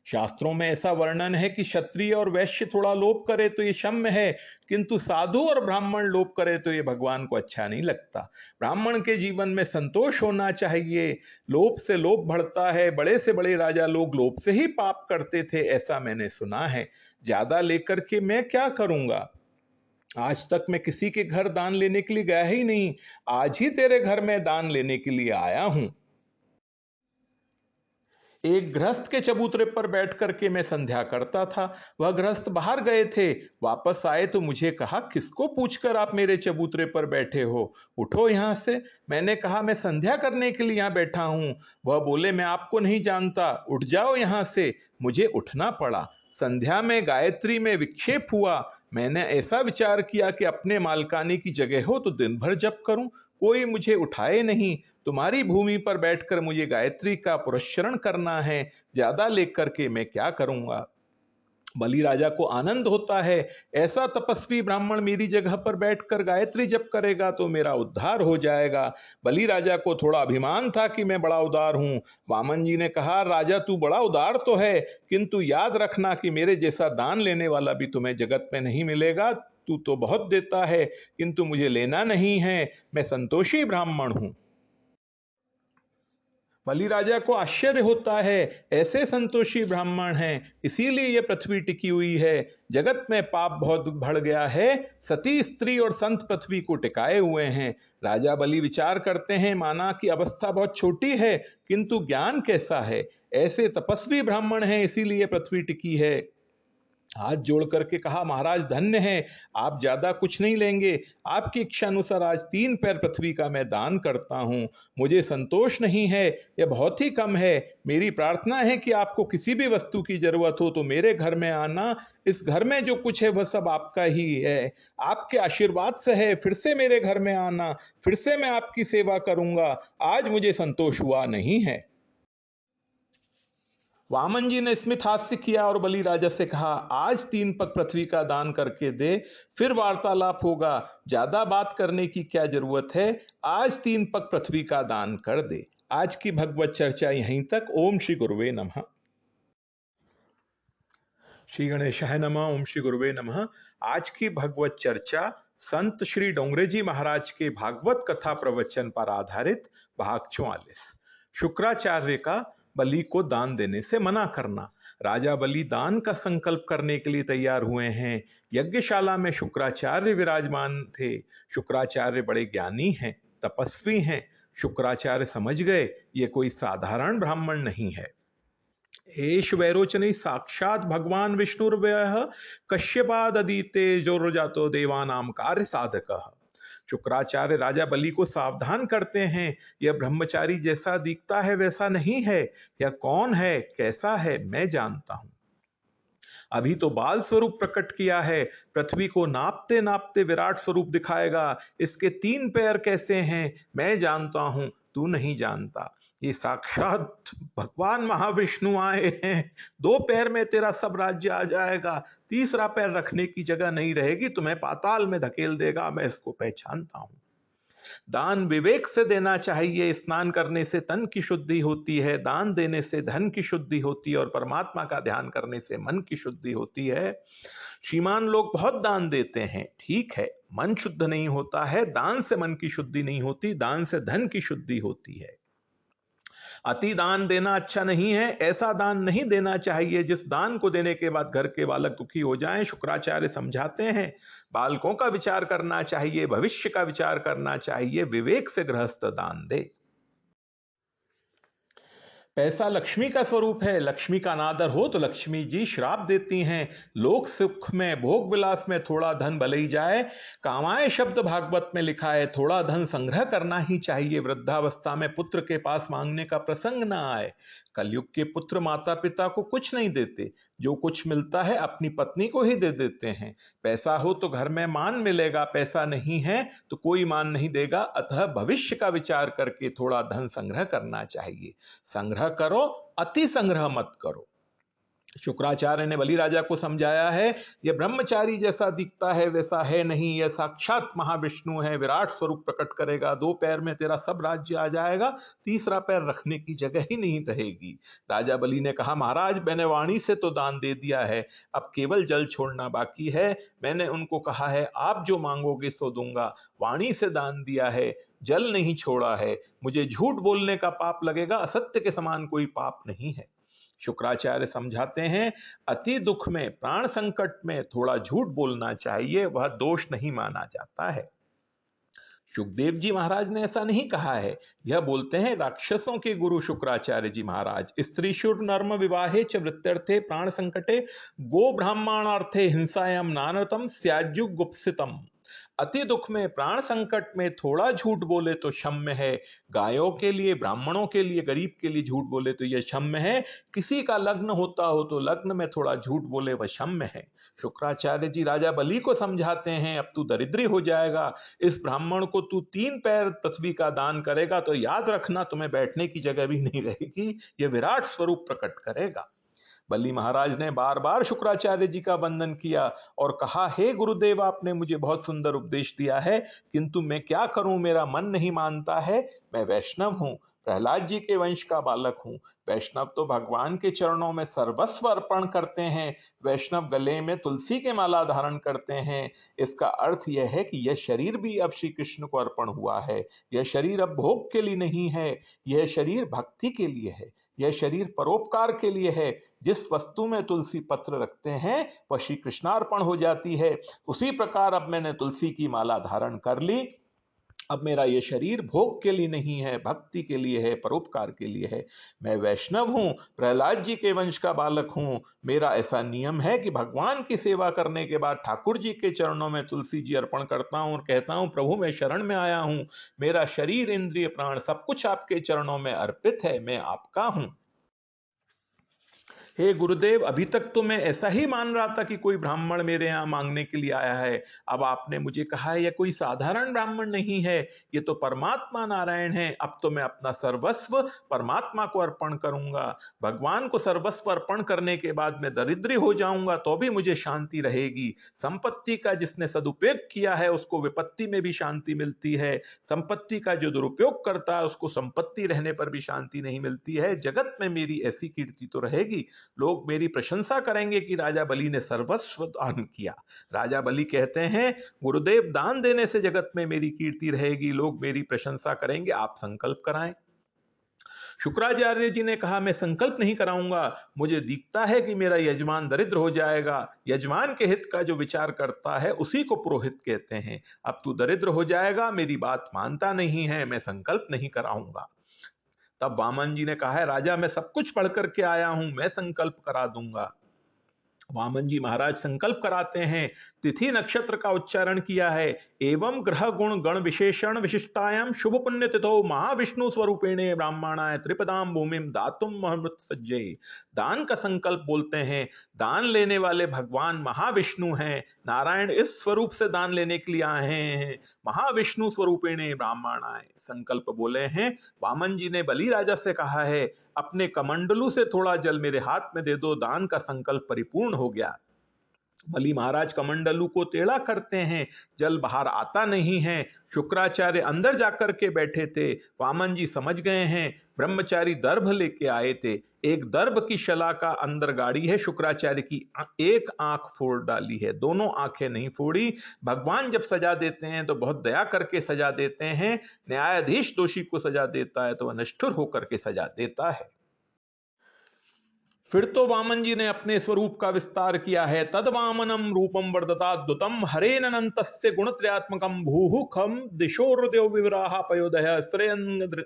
Speaker 1: शास्त्रों में ऐसा वर्णन है कि क्षत्रिय और वैश्य थोड़ा लोभ करे तो ये क्षम्य है, किंतु साधु और ब्राह्मण लोभ करे तो ये भगवान को अच्छा नहीं लगता। ब्राह्मण के जीवन में संतोष होना चाहिए। लोभ से लोभ बढ़ता है। बड़े से बड़े राजा लोग लोभ से ही पाप करते थे, ऐसा मैंने सुना है। ज्यादा लेकर के मैं क्या करूंगा? आज तक मैं किसी के घर दान लेने के लिए गया ही नहीं। आज ही तेरे घर में दान लेने के लिए आया हूं। एक गृहस्थ के चबूतरे पर बैठ करके मैं संध्या करता था। वह गृहस्थ बाहर गए थे, वापस आए तो मुझे कहा, किसको पूछकर आप मेरे चबूतरे पर बैठे हो? उठो यहां से। मैंने कहा, मैं संध्या करने के लिए यहां बैठा हूं। वह बोले, मैं आपको नहीं जानता, उठ जाओ यहां से। मुझे उठना पड़ा। संध्या में गायत्री में विक्षेप हुआ। मैंने ऐसा विचार किया कि अपने मालकानी की जगह हो तो दिन भर जप करूं, कोई मुझे उठाए नहीं। तुम्हारी भूमि पर बैठकर मुझे गायत्री का पुरस्चरण करना है, ज्यादा लेकर के मैं क्या करूंगा? बलि राजा को आनंद होता है, ऐसा तपस्वी ब्राह्मण मेरी जगह पर बैठकर गायत्री जप करेगा तो मेरा उद्धार हो जाएगा। बलि राजा को थोड़ा अभिमान था कि मैं बड़ा उदार हूं। वामन जी ने कहा, राजा तू बड़ा उदार तो है, किंतु याद रखना कि मेरे जैसा दान लेने वाला भी तुम्हें जगत में नहीं मिलेगा। तू तो बहुत देता है, किंतु मुझे लेना नहीं है। मैं संतोषी ब्राह्मण हूं। बलि राजा को आश्चर्य होता है, ऐसे संतोषी ब्राह्मण हैं, इसीलिए यह पृथ्वी टिकी हुई है। जगत में पाप बहुत बढ़ गया है, सती स्त्री और संत पृथ्वी को टिकाए हुए हैं। राजा बलि विचार करते हैं, माना कि अवस्था बहुत छोटी है, किंतु ज्ञान कैसा है। ऐसे तपस्वी ब्राह्मण हैं, इसीलिए पृथ्वी टिकी है। हाथ जोड़ करके कहा, महाराज धन्य है, आप ज्यादा कुछ नहीं लेंगे। आपकी इच्छा अनुसार आज 3 पैर पृथ्वी का मैं दान करता हूं। मुझे संतोष नहीं है, यह बहुत ही कम है। मेरी प्रार्थना है कि आपको किसी भी वस्तु की जरूरत हो तो मेरे घर में आना। इस घर में जो कुछ है वह सब आपका ही है, आपके आशीर्वाद से है। फिर से मेरे घर में आना, फिर से मैं आपकी सेवा करूंगा। आज मुझे संतोष हुआ नहीं है। वामन जी ने स्मित हास्य किया और बलि राजा से कहा, आज 3 पग पृथ्वी का दान करके दे, फिर वार्तालाप होगा। ज्यादा बात करने की क्या जरूरत है? आज 3 पग पृथ्वी का दान कर दे। आज की भगवत चर्चा यहीं तक। ओम श्री गुरुवे नमः। श्री गणेशाय नमः। ओम श्री गुरुवे नमः। आज की भगवत चर्चा संत श्री डोंगरे जी महाराज के भागवत कथा प्रवचन पर आधारित भाग 44, शुक्राचार्य का बलि को दान देने से मना करना। राजा बलि दान का संकल्प करने के लिए तैयार हुए हैं। यज्ञशाला में शुक्राचार्य विराजमान थे। शुक्राचार्य बड़े ज्ञानी हैं, तपस्वी हैं। शुक्राचार्य समझ गए ये कोई साधारण ब्राह्मण नहीं है। एष वैरोचनी साक्षात भगवान विष्णुर्व्यः कश्यपाददिते जो जातो देवानाम कार्य साधक। शुक्राचार्य राजा बलि को सावधान करते हैं, यह ब्रह्मचारी जैसा दिखता है वैसा नहीं है। यह कौन है, कैसा है, मैं जानता हूं। अभी तो बाल स्वरूप प्रकट किया है, पृथ्वी को नापते नापते विराट स्वरूप दिखाएगा। इसके 3 पैर कैसे हैं मैं जानता हूं, तू नहीं जानता। ये साक्षात भगवान महाविष्णु आए हैं। 2 पैर में तेरा सब राज्य आ जाएगा, तीसरा पैर रखने की जगह नहीं रहेगी, तुम्हें पाताल में धकेल देगा। मैं इसको पहचानता हूं। दान विवेक से देना चाहिए। स्नान करने से तन की शुद्धि होती है, दान देने से धन की शुद्धि होती है और परमात्मा का ध्यान करने से मन की शुद्धि होती है। श्रीमान लोग बहुत दान देते हैं, ठीक है, मन शुद्ध नहीं होता है। दान से मन की शुद्धि नहीं होती, दान से धन की शुद्धि होती है। अति दान देना अच्छा नहीं है। ऐसा दान नहीं देना चाहिए जिस दान को देने के बाद घर के बालक दुखी हो जाएं। शुक्राचार्य समझाते हैं, बालकों का विचार करना चाहिए, भविष्य का विचार करना चाहिए, विवेक से गृहस्थ दान दे। पैसा लक्ष्मी का स्वरूप है। लक्ष्मी का अनादर हो तो लक्ष्मी जी श्राप देती हैं। लोक सुख में, भोग विलास में थोड़ा धन भले ही जाए, कामाए शब्द भागवत में लिखा है, थोड़ा धन संग्रह करना ही चाहिए। वृद्धावस्था में पुत्र के पास मांगने का प्रसंग ना आए। कलयुग के पुत्र माता पिता को कुछ नहीं देते, जो कुछ मिलता है अपनी पत्नी को ही दे देते हैं। पैसा हो तो घर में मान मिलेगा, पैसा नहीं है तो कोई मान नहीं देगा। अतः भविष्य का विचार करके थोड़ा धन संग्रह करना चाहिए। संग्रह करो, अति संग्रह मत करो। शुक्राचार्य ने बलि राजा को समझाया है, यह ब्रह्मचारी जैसा दिखता है वैसा है नहीं, यह साक्षात महाविष्णु है। विराट स्वरूप प्रकट करेगा। 2 पैर में तेरा सब राज्य आ जाएगा, तीसरा पैर रखने की जगह ही नहीं रहेगी। राजा बलि ने कहा, महाराज मैंने वाणी से तो दान दे दिया है, अब केवल जल छोड़ना बाकी है। मैंने उनको कहा है आप जो मांगोगे सो दूंगा। वाणी से दान दिया है, जल नहीं छोड़ा है। मुझे झूठ बोलने का पाप लगेगा, असत्य के समान कोई पाप नहीं है। शुक्राचार्य समझाते हैं, अति दुख में, प्राण संकट में थोड़ा झूठ बोलना चाहिए, वह दोष नहीं माना जाता है। सुखदेव जी महाराज ने ऐसा नहीं कहा है। यह बोलते हैं राक्षसों के गुरु शुक्राचार्य जी महाराज। स्त्रीशुर नर्म विवाहे च वृत्यर्थे प्राण संकटे गो ब्राह्मणार्थे हिंसायाम नानतम स्याज्यु गुप्सितम। अति दुख में, प्राण संकट में थोड़ा झूठ बोले तो क्षम्य है। गायों के लिए, ब्राह्मणों के लिए, गरीब के लिए झूठ बोले तो यह क्षम्य है। किसी का लग्न होता हो तो लग्न में थोड़ा झूठ बोले वह क्षम्य है। शुक्राचार्य जी राजा बलि को समझाते हैं, अब तू दरिद्री हो जाएगा। इस ब्राह्मण को तू 3 पैर पृथ्वी का दान करेगा तो याद रखना तुम्हें बैठने की जगह भी नहीं रहेगी, यह विराट स्वरूप प्रकट करेगा। बलि महाराज ने बार बार शुक्राचार्य जी का वंदन किया और कहा, हे गुरुदेव आपने मुझे बहुत सुंदर उपदेश दिया है, किंतु मैं क्या करूं, मेरा मन नहीं मानता है। मैं वैष्णव हूं, प्रहलाद जी के वंश का बालक हूं। वैष्णव तो भगवान के चरणों में सर्वस्व अर्पण करते हैं। वैष्णव गले में तुलसी के माला धारण करते हैं। इसका अर्थ यह है कि यह शरीर भी अब श्री कृष्ण को अर्पण हुआ है। यह शरीर अब भोग के लिए नहीं है, यह शरीर भक्ति के लिए है, यह शरीर परोपकार के लिए है। जिस वस्तु में तुलसी पत्र रखते हैं वह श्री कृष्णार्पण हो जाती है। उसी प्रकार अब मैंने तुलसी की माला धारण कर ली। अब मेरा ये शरीर भोग के लिए नहीं है, भक्ति के लिए है, परोपकार के लिए है। मैं वैष्णव हूं, प्रहलाद जी के वंश का बालक हूं। मेरा ऐसा नियम है कि भगवान की सेवा करने के बाद ठाकुर जी के चरणों में तुलसी जी अर्पण करता हूं और कहता हूं, प्रभु मैं शरण में आया हूं। मेरा शरीर, इंद्रिय, प्राण सब कुछ आपके चरणों में अर्पित है, मैं आपका हूं। हे गुरुदेव, अभी तक तो मैं ऐसा ही मान रहा था कि कोई ब्राह्मण मेरे यहाँ मांगने के लिए आया है। अब आपने मुझे कहा है यह कोई साधारण ब्राह्मण नहीं है, ये तो परमात्मा नारायण है। अब तो मैं अपना सर्वस्व परमात्मा को अर्पण करूंगा। भगवान को सर्वस्व अर्पण करने के बाद मैं दरिद्री हो जाऊंगा तो भी मुझे शांति रहेगी। संपत्ति का जिसने सदुपयोग किया है उसको विपत्ति में भी शांति मिलती है। संपत्ति का जो दुरुपयोग करता है उसको संपत्ति रहने पर भी शांति नहीं मिलती है। जगत में मेरी ऐसी कीर्ति तो रहेगी, लोग मेरी प्रशंसा करेंगे कि राजा बलि ने सर्वस्व दान किया। राजा बलि कहते हैं, गुरुदेव दान देने से जगत में मेरी कीर्ति रहेगी, लोग मेरी प्रशंसा करेंगे, आप संकल्प कराएं। शुक्राचार्य जी ने कहा, मैं संकल्प नहीं कराऊंगा, मुझे दिखता है कि मेरा यजमान दरिद्र हो जाएगा। यजमान के हित का जो विचार करता है उसी को पुरोहित कहते हैं। अब तू दरिद्र हो जाएगा, मेरी बात मानता नहीं है, मैं संकल्प नहीं कराऊंगा। तब वामन जी ने कहा है, राजा मैं सब कुछ पढ़ करके आया हूं, मैं संकल्प करा दूंगा। वामन जी महाराज संकल्प कराते हैं, तिथि नक्षत्र का उच्चारण किया है, एवं ग्रह गुण गण विशेषण विशिष्टायाम शुभ पुण्य तिथो महाविष्णु स्वरूपेणे ब्राह्मणाय त्रिपदाम भूमिम दातुम महमृत सज्जे। दान का संकल्प बोलते हैं, दान लेने वाले भगवान महाविष्णु हैं, नारायण इस स्वरूप से दान लेने के लिए आए हैं, महाविष्णु स्वरूपेणे ब्राह्मणाय संकल्प बोले हैं। वामन जी ने बलि राजा से कहा है, अपने कमंडलू से थोड़ा जल मेरे हाथ में दे दो, दान का संकल्प परिपूर्ण हो गया। बलि महाराज कमंडलू को टेढ़ा करते हैं, जल बाहर आता नहीं है। शुक्राचार्य अंदर जाकर के बैठे थे, वामन जी समझ गए हैं। ब्रह्मचारी दर्भ लेके आए थे, एक दर्भ की शलाका अंदर गाड़ी है, शुक्राचार्य की एक आंख फोड़ डाली है, दोनों आंखें नहीं फोड़ी। भगवान जब सजा देते हैं तो बहुत दया करके सजा देते हैं। न्यायाधीश दोषी को सजा देता है तो वह निष्ठुर होकर के सजा देता है। फिर तो वामन जी ने अपने स्वरूप का विस्तार किया है, तद वामनम रूपम वर्धताद्भुतम हरेनन्तस्य गुणत्रयात्मकम भूहु खम दिशो हृदयो विवराह पयोदय स्त्रयन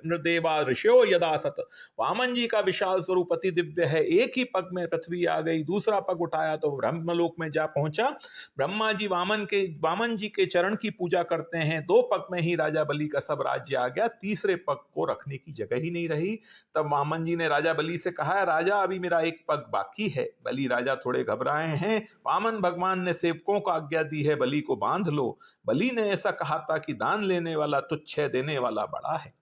Speaker 1: नृदेवा ऋषयो यदा सत। वामन जी का विशाल स्वरूप अति दिव्य है, एक ही पग में पृथ्वी आ गई, दूसरा पग उठाया तो ब्रह्मलोक में जा पहुंचा। ब्रह्मा जी वामन जी के चरण की पूजा करते हैं, दो पग में ही राजा बलि का सब राज्य आ गया, तीसरे पग को रखने की जगह ही नहीं रही। तब वामन जी ने राजा बलि से कहा है, राजा अभी मेरा एक पग बाकी है। बलि राजा थोड़े घबराए हैं। वामन भगवान ने सेवकों को आज्ञा दी है, बलि को बांध लो। बलि ने ऐसा कहा था कि दान लेने वाला तुच्छ है, देने वाला बड़ा है।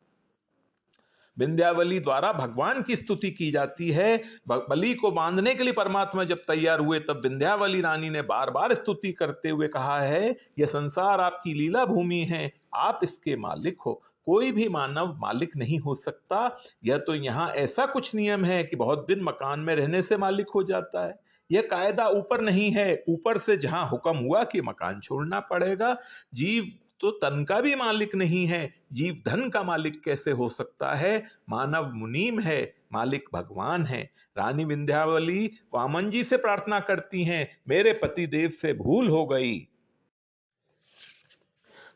Speaker 1: विंध्यावली द्वारा भगवान की स्तुति की जाती है। बलि को बांधने के लिए परमात्मा जब तैयार हुए तब विंध्यावली रानी ने बार बार स्तुति करते हुए कहा है, यह संसार आपकी लीला भूमि है, आप इसके मालिक हो, कोई भी मानव मालिक नहीं हो सकता। यह तो यहाँ ऐसा कुछ नियम है कि बहुत दिन मकान में रहने से मालिक हो जाता है। यह कायदा ऊपर नहीं है, ऊपर से जहां हुक्म हुआ कि मकान छोड़ना पड़ेगा। जीव तो तन का भी मालिक नहीं है, जीव धन का मालिक कैसे हो सकता है? मानव मुनीम है, मालिक भगवान है। रानी विंध्यावली वामन जी से प्रार्थना करती हैं, मेरे पति देव से भूल हो गई।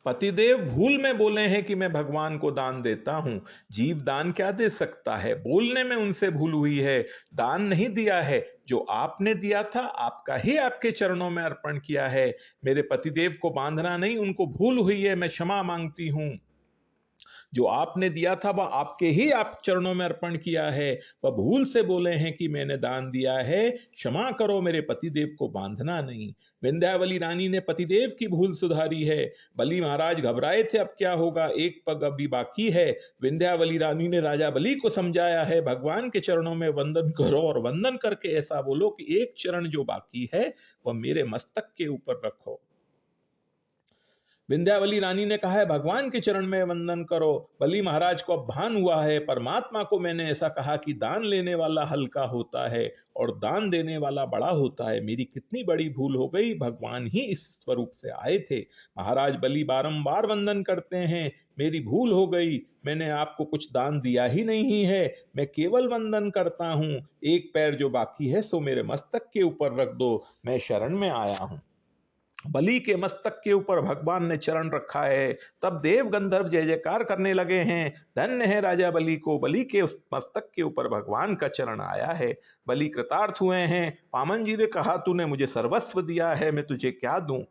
Speaker 1: पतिदेव भूल में बोले हैं कि मैं भगवान को दान देता हूं। जीव दान क्या दे सकता है? बोलने में उनसे भूल हुई है, दान नहीं दिया है। जो आपने दिया था आपका ही आपके चरणों में अर्पण किया है। मेरे पतिदेव को बांधना नहीं, उनको भूल हुई है, मैं क्षमा मांगती हूं। जो आपने दिया था वह आपके ही आप चरणों में अर्पण किया है। वह भूल से बोले हैं कि मैंने दान दिया है, क्षमा करो, मेरे पतिदेव को बांधना नहीं। विंध्यावली रानी ने पतिदेव की भूल सुधारी है। बलि महाराज घबराए थे, अब क्या होगा, एक पग अभी बाकी है। विंध्यावली रानी ने राजा बलि को समझाया है, भगवान के चरणों में वंदन करो और वंदन करके ऐसा बोलो कि एक चरण जो बाकी है वह मेरे मस्तक के ऊपर रखो। विंध्यावली रानी ने कहा है, भगवान के चरण में वंदन करो। बलि महाराज को अब भान हुआ है, परमात्मा को मैंने ऐसा कहा कि दान लेने वाला हल्का होता है और दान देने वाला बड़ा होता है। मेरी कितनी बड़ी भूल हो गई, भगवान ही इस स्वरूप से आए थे। महाराज बलि बारंबार वंदन करते हैं, मेरी भूल हो गई, मैंने आपको कुछ दान दिया ही नहीं है, मैं केवल वंदन करता हूं। एक पैर जो बाकी है सो मेरे मस्तक के ऊपर रख दो, मैं शरण में आया हूं। बलि के मस्तक के ऊपर भगवान ने चरण रखा है। तब देव गंधर्व जय जयकार करने लगे हैं, धन्य है राजा बलि को, बलि के उस मस्तक के ऊपर भगवान का चरण आया है। बलि कृतार्थ हुए हैं। वामन जी ने कहा, तूने मुझे सर्वस्व दिया है, मैं तुझे क्या दूं?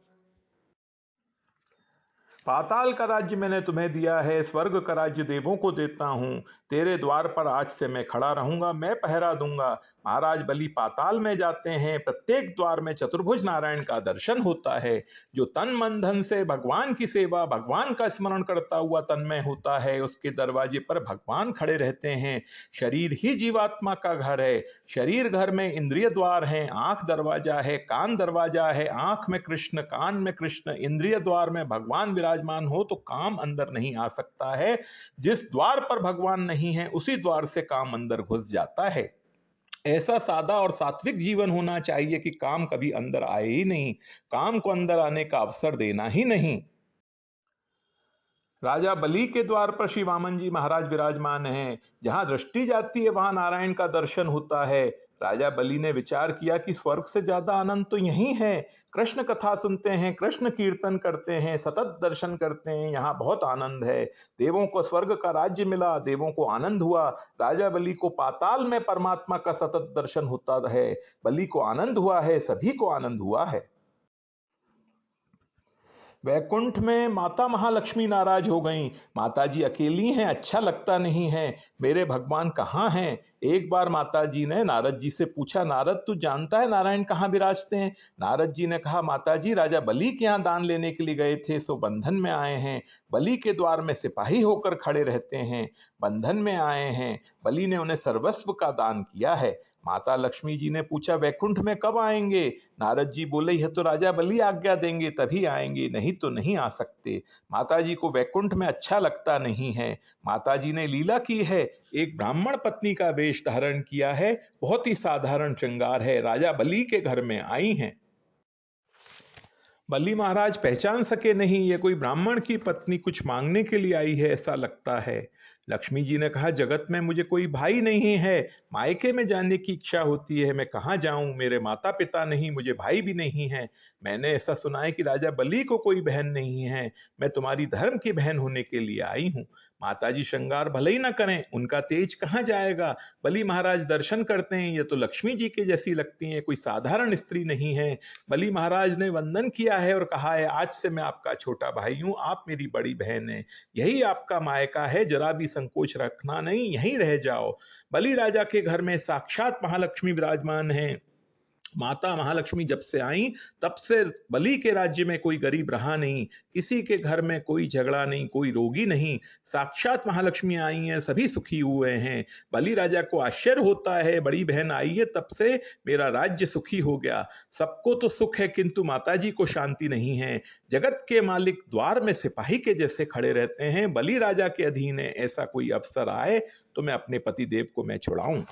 Speaker 1: पाताल का राज्य मैंने तुम्हें दिया है, स्वर्ग का राज्य देवों को देता हूं। तेरे द्वार पर आज से मैं खड़ा रहूंगा, मैं पहरा दूंगा। महाराज बलि पाताल में जाते हैं, प्रत्येक द्वार में चतुर्भुज नारायण का दर्शन होता है। जो तन मन धन से भगवान की सेवा, भगवान का स्मरण करता हुआ तन्मय होता है, उसके दरवाजे पर भगवान खड़े रहते हैं। शरीर ही जीवात्मा का घर है। शरीर घर में इंद्रिय द्वार हैं, आंख दरवाजा है, कान दरवाजा है। आंख में कृष्ण, कान में कृष्ण, इंद्रिय द्वार में भगवान विराजमान हो तो काम अंदर नहीं आ सकता है। जिस द्वार पर भगवान नहीं है उसी द्वार से काम अंदर घुस जाता है। ऐसा सादा और सात्विक जीवन होना चाहिए कि काम कभी अंदर आए ही नहीं, काम को अंदर आने का अवसर देना ही नहीं। राजा बलि के द्वार पर श्री वामन जी महाराज विराजमान हैं। जहां दृष्टि जाती है वहां नारायण का दर्शन होता है। राजा बलि ने विचार किया कि स्वर्ग से ज्यादा आनंद तो यही है। कृष्ण कथा सुनते हैं, कृष्ण कीर्तन करते हैं, सतत दर्शन करते हैं, यहाँ बहुत आनंद है। देवों को स्वर्ग का राज्य मिला, देवों को आनंद हुआ। राजा बलि को पाताल में परमात्मा का सतत दर्शन होता है। बलि को आनंद हुआ है, सभी को आनंद हुआ है। वैकुंठ में माता महालक्ष्मी नाराज हो गईं। माता जी अकेली हैं, अच्छा लगता नहीं है, मेरे भगवान कहाँ हैं? एक बार माता जी ने नारद जी से पूछा, नारद तू जानता है नारायण कहाँ विराजते हैं? नारद जी ने कहा, माता जी राजा बलि के यहाँ दान लेने के लिए गए थे, सो बंधन में आए हैं। बलि के द्वार में सिपाही होकर खड़े रहते हैं, बंधन में आए हैं। बलि ने उन्हें सर्वस्व का दान किया है। माता लक्ष्मी जी ने पूछा, वैकुंठ में कब आएंगे? नारद जी बोले, यह तो राजा बलि आज्ञा देंगे तभी आएंगे, नहीं तो नहीं आ सकते। माता जी को वैकुंठ में अच्छा लगता नहीं है। माता जी ने लीला की है, एक ब्राह्मण पत्नी का वेश धारण किया है, बहुत ही साधारण श्रृंगार है, राजा बलि के घर में आई हैं। बलि महाराज पहचान सके नहीं, ये कोई ब्राह्मण की पत्नी कुछ मांगने के लिए आई है ऐसा लगता है। लक्ष्मी जी ने कहा, जगत में मुझे कोई भाई नहीं है, मायके में जाने की इच्छा होती है, मैं कहाँ जाऊं? मेरे माता पिता नहीं, मुझे भाई भी नहीं है। मैंने ऐसा सुना है कि राजा बलि को कोई बहन नहीं है, मैं तुम्हारी धर्म की बहन होने के लिए आई हूं। माताजी श्रृंगार भले ही ना करें, उनका तेज कहाँ जाएगा? बलि महाराज दर्शन करते हैं, ये तो लक्ष्मी जी के जैसी लगती हैं, कोई साधारण स्त्री नहीं है। बलि महाराज ने वंदन किया है और कहा है, आज से मैं आपका छोटा भाई हूं, आप मेरी बड़ी बहन हैं, यही आपका मायका है, जरा भी संकोच रखना नहीं, यहीं रह जाओ। बलि राजा के घर में साक्षात महालक्ष्मी विराजमान हैं। माता महालक्ष्मी जब से आई तब से बलि के राज्य में कोई गरीब रहा नहीं, किसी के घर में कोई झगड़ा नहीं, कोई रोगी नहीं। साक्षात महालक्ष्मी आई हैं, सभी सुखी हुए हैं। बलि राजा को आश्चर्य होता है, बड़ी बहन आई है तब से मेरा राज्य सुखी हो गया। सबको तो सुख है किंतु माताजी को शांति नहीं है। जगत के मालिक द्वार में सिपाही के जैसे खड़े रहते हैं, बलि राजा के अधीन है, ऐसा कोई अवसर आए तो मैं अपने पतिदेव को मैं छुड़ाऊं।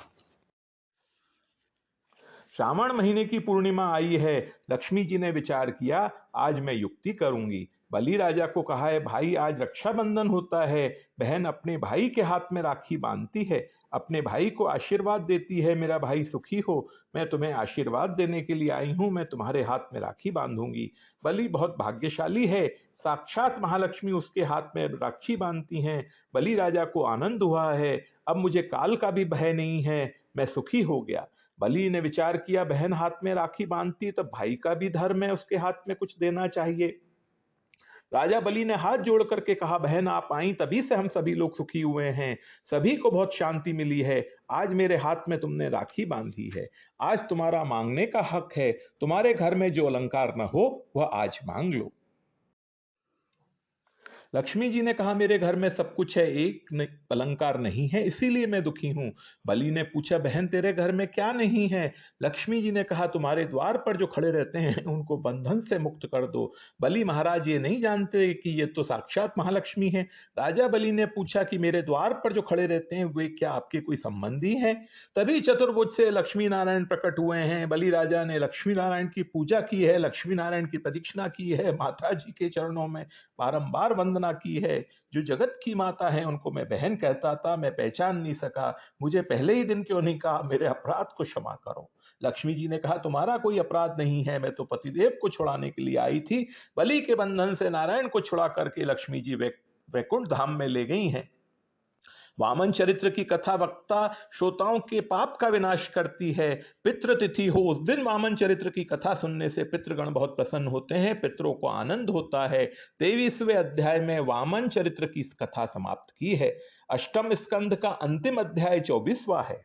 Speaker 1: श्रावण महीने की पूर्णिमा आई है। लक्ष्मी जी ने विचार किया, आज मैं युक्ति करूंगी। बलि राजा को कहा है, भाई आज रक्षाबंधन होता है, बहन अपने भाई के हाथ में राखी बांधती है, अपने भाई को आशीर्वाद देती है, मेरा भाई सुखी हो। मैं तुम्हें आशीर्वाद देने के लिए आई हूं, मैं तुम्हारे हाथ में राखी बांधूंगी। बलि बहुत भाग्यशाली है, साक्षात महालक्ष्मी उसके हाथ में राखी बांधती हैं। बलि राजा को आनंद हुआ है, अब मुझे काल का भी भय नहीं है, मैं सुखी हो गया। बलि ने विचार किया, बहन हाथ में राखी बांधती तो भाई का भी धर्म है, उसके हाथ में कुछ देना चाहिए। राजा बलि ने हाथ जोड़ करके कहा, बहन आप आई तभी से हम सभी लोग सुखी हुए हैं, सभी को बहुत शांति मिली है। आज मेरे हाथ में तुमने राखी बांधी है, आज तुम्हारा मांगने का हक है, तुम्हारे घर में जो अलंकार न हो वह आज मांग लो। लक्ष्मी जी ने कहा, मेरे घर में सब कुछ है, एक अलंकार नहीं है, इसीलिए मैं दुखी हूं। बलि ने पूछा, बहन तेरे घर में क्या नहीं है? लक्ष्मी जी ने कहा, तुम्हारे द्वार पर जो खड़े रहते हैं उनको बंधन से मुक्त कर दो। बलि महाराज ये नहीं जानते कि ये तो साक्षात महालक्ष्मी है। राजा बलि ने पूछा कि मेरे द्वार पर जो खड़े रहते हैं वे क्या आपके कोई संबंधी हैं? तभी चतुर्भुज से लक्ष्मी नारायण प्रकट हुए हैं। बलि राजा ने लक्ष्मी नारायण की पूजा की है, लक्ष्मी नारायण की प्रदक्षिणा की है, माता जी के चरणों में बारंबार वंदना की है। जो जगत की माता है उनको मैं बहन कहता था, मैं पहचान नहीं सका, मुझे पहले ही दिन क्यों नहीं कहा? मेरे अपराध को क्षमा करो। लक्ष्मी जी ने कहा, तुम्हारा कोई अपराध नहीं है, मैं तो पतिदेव को छुड़ाने के लिए आई थी। बलि के बंधन से नारायण को छुड़ा करके लक्ष्मी जी वैकुंठ धाम में ले गई हैं। वामन चरित्र की कथा वक्ता श्रोताओं के पाप का विनाश करती है। पितृतिथि हो उस दिन वामन चरित्र की कथा सुनने से पितृगण बहुत प्रसन्न होते हैं, पितरों को आनंद होता है। 23वें अध्याय में वामन चरित्र की कथा समाप्त की है। अष्टम स्कंध का अंतिम अध्याय 24वां है।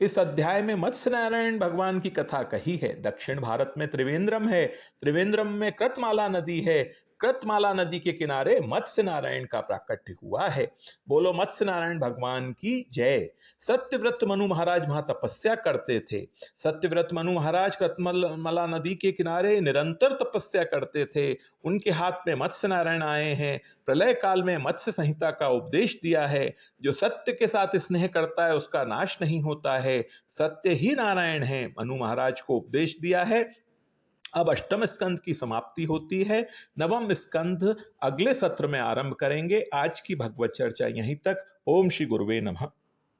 Speaker 1: इस अध्याय में मत्स्य नारायण भगवान की कथा कही है। दक्षिण भारत में त्रिवेंद्रम है, त्रिवेंद्रम में कृतमाला नदी है, कृतमाला नदी के किनारे मत्स्य नारायण का प्राकट्य हुआ है। बोलो मत्स्य नारायण भगवान की जय। सत्यव्रत मनु महाराज वहां तपस्या करते थे। सत्यव्रत मनु महाराज कृतमाला नदी के किनारे निरंतर तपस्या करते थे। उनके हाथ में मत्स्य नारायण आए हैं, प्रलय काल में मत्स्य संहिता का उपदेश दिया है। जो सत्य के साथ स्नेह करता है उसका नाश नहीं होता है, सत्य ही नारायण है। मनु महाराज को उपदेश दिया है, अब अष्टम स्कंद की समाप्ति होती है। नवम स्कंद अगले सत्र में आरंभ करेंगे। आज की भगवत चर्चा यहीं तक। ओम श्री गुरुवे नमः।